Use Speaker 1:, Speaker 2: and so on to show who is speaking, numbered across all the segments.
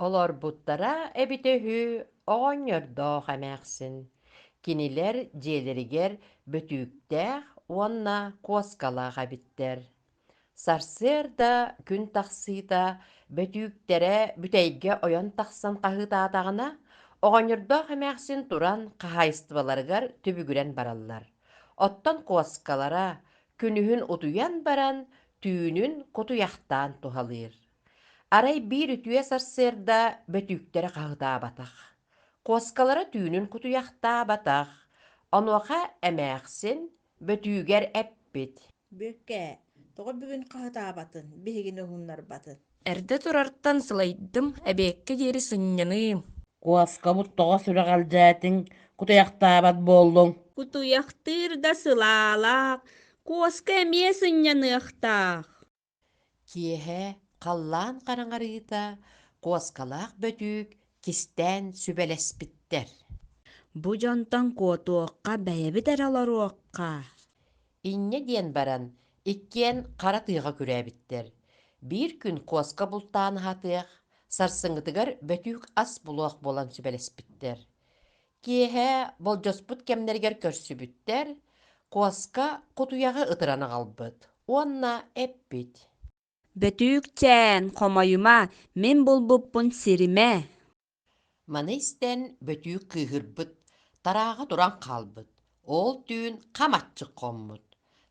Speaker 1: Олорбуттара эбитөһү оҕонньордоох эмээхсин. Кинилэр дьиэлэригэр бөтүүктээх уонна куоскалаах эбиттэр. Сарсыар да күн тахсыыта бөтүүктэрэ бүтэйгэ ойон тахсан хаһыытаатаҕына оҕонньордоох эмээхсин туран хаһаайыстыбаларыгар түбүгүрэн бараллар. Оттон куоскалара күнүһүн утуйан баран түүнүн кутуйахтаан туһалыыр. Арай биир үтүө сарсыарда бөтүүктэрэ хаһытаабатах. Куоскалара түүнүн кутуйахтаабатах. Онуоха эмээхсин бөтүүгэр эппит.
Speaker 2: Бөккә, тоҕо бүгүн хаһытаабатын, биһигини уһуннарбатын.
Speaker 3: Эрдэ турартан сылайдым, эбиэкке диэри сынньаныым.
Speaker 4: Куаскабут тоҕо сүрэҕэлдьээтиҥ кутуйахтаабат буоллуҥ.
Speaker 5: Кутуяхтыр да сылаалаах, куоска эмиэ сынньаныахтаах.
Speaker 1: Киэһэ халлаан хараҥарыыта куоскалаах бөтүүк кистэн сүбэлэспиттэр.
Speaker 5: Бу дьонтон куотуохха бэйэбит эрэ олоруохха.
Speaker 1: Инньэ диэн баран иккиэн хара тыаҕа күрээбиттэр. Биир күн куоска бултаанаһатыах, сарсыҥҥытыгар бөтүүк ас булуох буолан сүбэлэспиттэр. Киэһэ болдьоспут кэмнэригэр көрсүбүттэр, куоска кутуйаҕы ытырана галбыт. Уонна эппит.
Speaker 5: Бөтүүк чээн, хомойума, мен булбуппун сиримэ.
Speaker 1: Маны истэн бөтүүк кыыһырбыт, тарааҕа туран хаалбыт. Ол түүн хамаччык хоммут.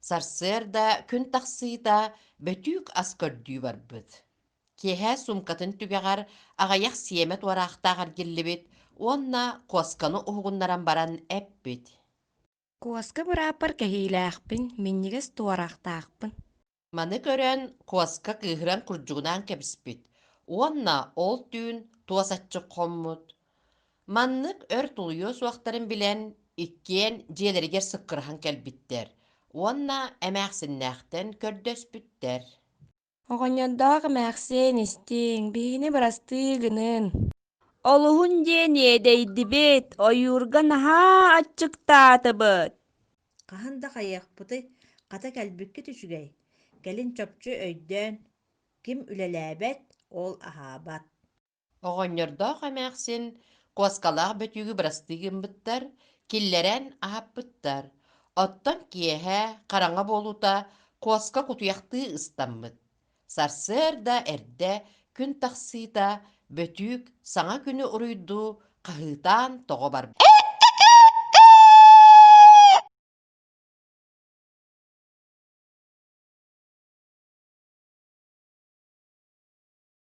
Speaker 1: Сарсыар да күн тахсыыта бөтүүк ас көрдүү барбыт. Киэһэ сумкатын түгэҕэр аҕайах сиэмэ туараахтааҕар гиллибит, уонна куосканы уһугуннаран баран эппит.
Speaker 3: Куоска бырааппар кэһиилээхпин, миннигес туарахтаахпын.
Speaker 1: Маны көрөн куоска кыыһыран курдьугунаан кэбиспит. Уонна ол түүн туосаччык хоммут. Маннык өр тулуйуо суохтарын билэн иккиэн дьиэлэригэр сыккырахан кэлбиттэр. Уонна эмээхсиннээхтэн көрдөспүттэр.
Speaker 3: Оҕонньордоох эмээхсин истииҥ, биһини барастыыгынын.
Speaker 5: Олуһун диэн иэдэйдибит, ойуурга наһаа аччыктаатыбыт.
Speaker 2: Хаһан да хайыахпыты, хата кэлбүккэ түчүгэй. Кэлин чопчу өйдөөн, ким үлэлээбэт, ол аһаабат.
Speaker 1: Оҕонньордоох эмээхсин куоскалаах бөтүүгү барастыыгыммыттар, киллэрэн аһаппыттар. Оттон киэһэ хараҥа буолута куоска кутуйахтыы ыстаммыт. Сарсыар да эрдэ күн тахсыыта бөтүүк саҥа күнү уруйдуу хаһыытаан тоҕо барбыт.